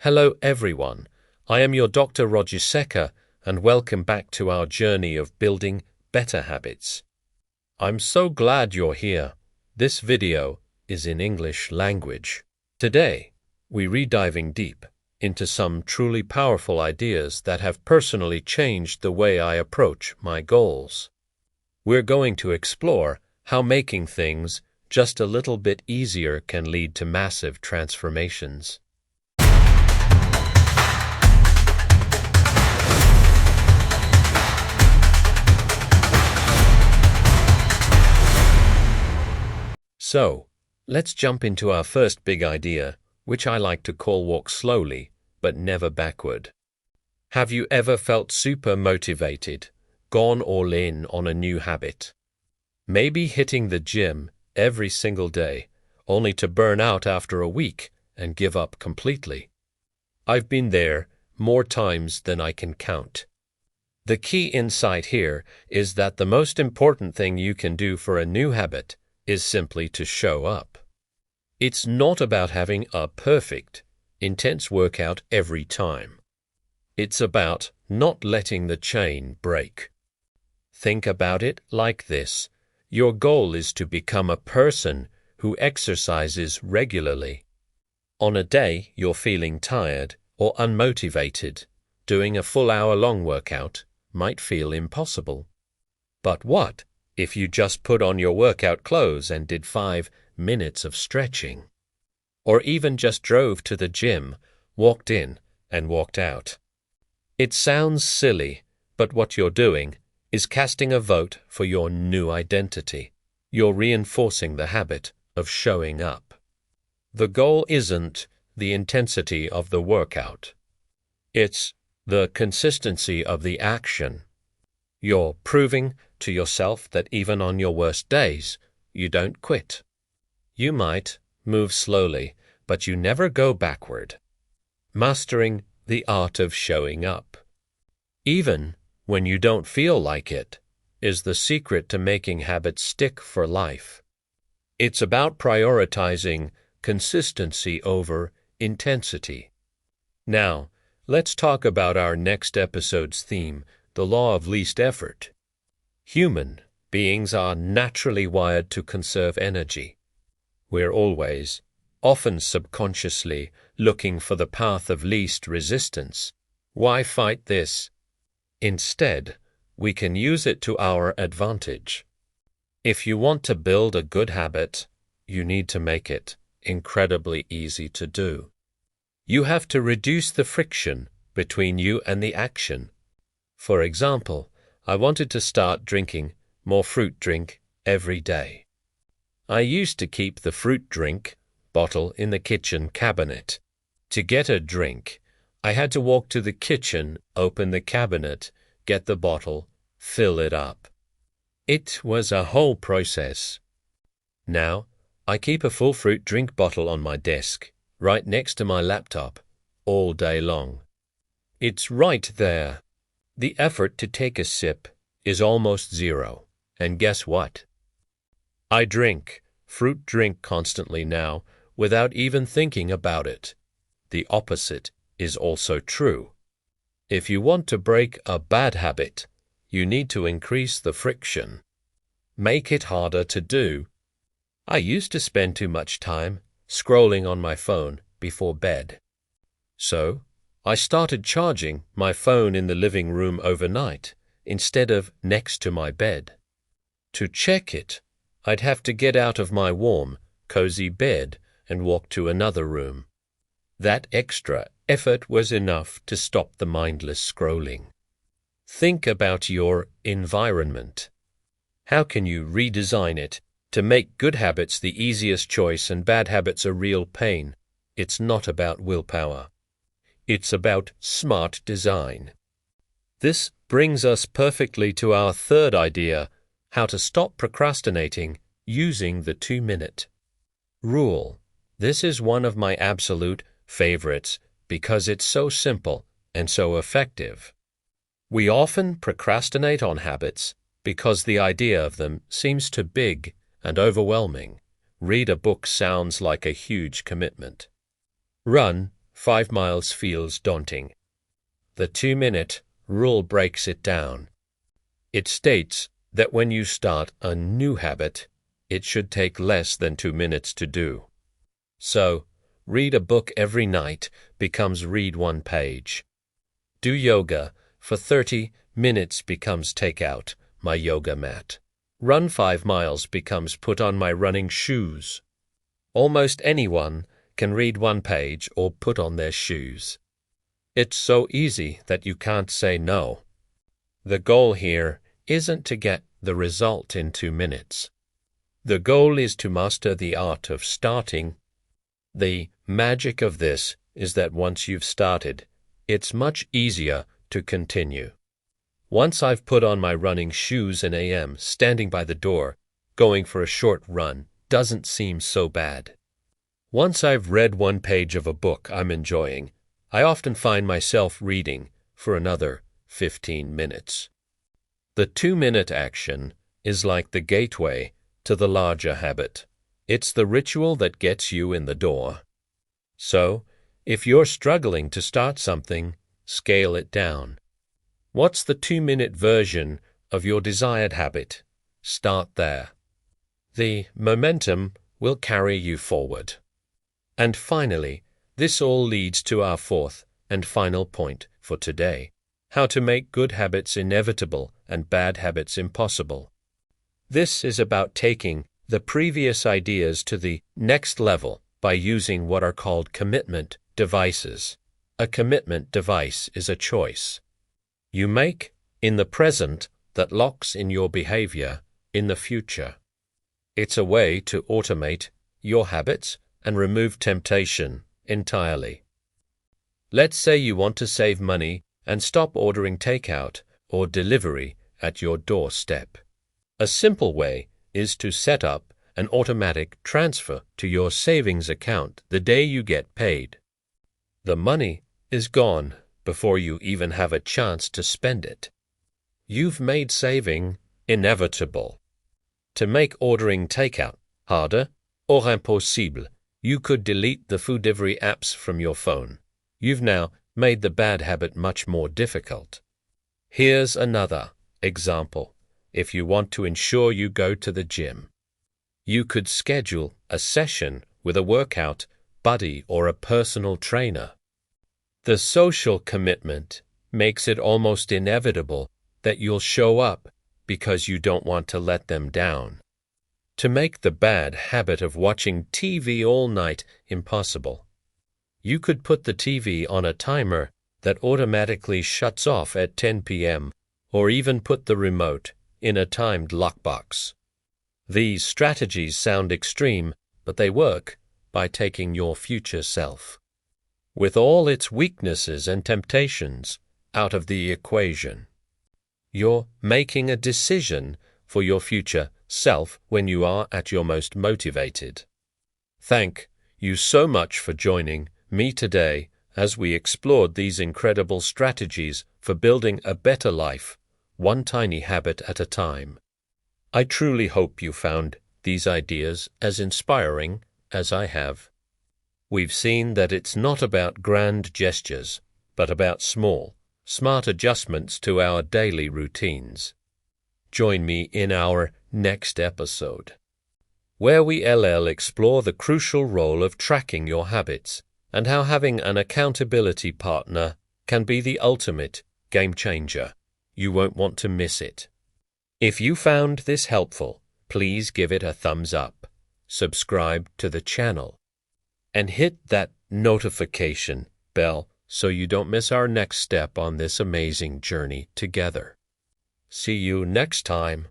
Hello everyone, I am your Dr. Roger Secker and welcome back to our journey of building better habits. I'm so glad you're here. This video is in English language. Today, we're diving deep into some truly powerful ideas that have personally changed the way I approach my goals. We're going to explore how making things just a little bit easier can lead to massive transformations. So, let's jump into our first big idea, which I like to call walk slowly, but never backward. Have you ever felt super motivated, gone all in on a new habit? Maybe hitting the gym every single day, only to burn out after a week and give up completely. I've been there more times than I can count. The key insight here is that the most important thing you can do for a new habit is simply to show up. It's not about having a perfect, intense workout every time. It's about not letting the chain break. Think about it like this. Your goal is to become a person who exercises regularly. On a day you're feeling tired or unmotivated, doing a full hour-long workout might feel impossible. But what if you just put on your workout clothes and did 5 minutes of stretching? Or even just drove to the gym, walked in, and walked out? It sounds silly, but what you're doing is casting a vote for your new identity. You're reinforcing the habit of showing up. The goal isn't the intensity of the workout. It's the consistency of the action. You're proving to yourself that even on your worst days, you don't quit. You might move slowly, but you never go backward. Mastering the art of showing up, even when you don't feel like it, is the secret to making habits stick for life. It's about prioritizing consistency over intensity. Now, let's talk about our next episode's theme, the law of least effort. Human beings are naturally wired to conserve energy. We're always, often subconsciously, looking for the path of least resistance. Why fight this? Instead, we can use it to our advantage. If you want to build a good habit, you need to make it incredibly easy to do. You have to reduce the friction between you and the action. For example, I wanted to start drinking more fruit drink every day. I used to keep the fruit drink bottle in the kitchen cabinet. To get a drink, I had to walk to the kitchen, open the cabinet, get the bottle, fill it up. It was a whole process. Now, I keep a full fruit drink bottle on my desk, right next to my laptop, all day long. It's right there. The effort to take a sip is almost zero. And guess what? I drink fruit drink constantly now without even thinking about it. The opposite is also true. If you want to break a bad habit, you need to increase the friction. Make it harder to do. I used to spend too much time scrolling on my phone before bed. So, I started charging my phone in the living room overnight instead of next to my bed. To check it, I'd have to get out of my warm, cozy bed and walk to another room. That extra effort was enough to stop the mindless scrolling. Think about your environment. How can you redesign it to make good habits the easiest choice and bad habits a real pain? It's not about willpower. It's about smart design. This brings us perfectly to our third idea, how to stop procrastinating using the 2-minute rule. This is one of my absolute favorites because it's so simple and so effective. We often procrastinate on habits because the idea of them seems too big and overwhelming. Read a book sounds like a huge commitment. Run 5 miles feels daunting. The 2-minute rule breaks it down. It states that when you start a new habit, it should take less than 2 minutes to do. So, read a book every night becomes read 1 page. Do yoga for 30 minutes becomes take out my yoga mat. Run 5 miles becomes put on my running shoes. Almost anyone can read 1 page or put on their shoes. It's so easy that you can't say no. The goal here isn't to get the result in 2 minutes. The goal is to master the art of starting. The magic of this is that once you've started, it's much easier to continue. Once I've put on my running shoes in AM, standing by the door, going for a short run doesn't seem so bad. Once I've read 1 page of a book I'm enjoying, I often find myself reading for another 15 minutes. The 2-minute action is like the gateway to the larger habit. It's the ritual that gets you in the door. So, if you're struggling to start something, scale it down. What's the 2-minute version of your desired habit? Start there. The momentum will carry you forward. And finally, this all leads to our 4th and final point for today: how to make good habits inevitable and bad habits impossible. This is about taking the previous ideas to the next level by using what are called commitment devices. A commitment device is a choice you make in the present that locks in your behavior in the future. It's a way to automate your habits and remove temptation entirely. Let's say you want to save money and stop ordering takeout or delivery at your doorstep. A simple way is to set up an automatic transfer to your savings account the day you get paid. The money is gone before you even have a chance to spend it. You've made saving inevitable. To make ordering takeout harder or impossible, you could delete the food delivery apps from your phone. You've now made the bad habit much more difficult. Here's another example. If you want to ensure you go to the gym, you could schedule a session with a workout buddy or a personal trainer. The social commitment makes it almost inevitable that you'll show up because you don't want to let them down. To make the bad habit of watching TV all night impossible, you could put the TV on a timer that automatically shuts off at 10 p.m. or even put the remote in a timed lockbox. These strategies sound extreme, but they work by taking your future self, with all its weaknesses and temptations, out of the equation. You're making a decision for your future self when you are at your most motivated. Thank you so much for joining me today as we explored these incredible strategies for building a better life, one tiny habit at a time. I truly hope you found these ideas as inspiring as I have. We've seen that it's not about grand gestures, but about small, smart adjustments to our daily routines. Join me in our next episode, where we explore the crucial role of tracking your habits and how having an accountability partner can be the ultimate game changer. You won't want to miss it. If you found this helpful, please give it a thumbs up, subscribe to the channel, and hit that notification bell so you don't miss our next step on this amazing journey together. See you next time.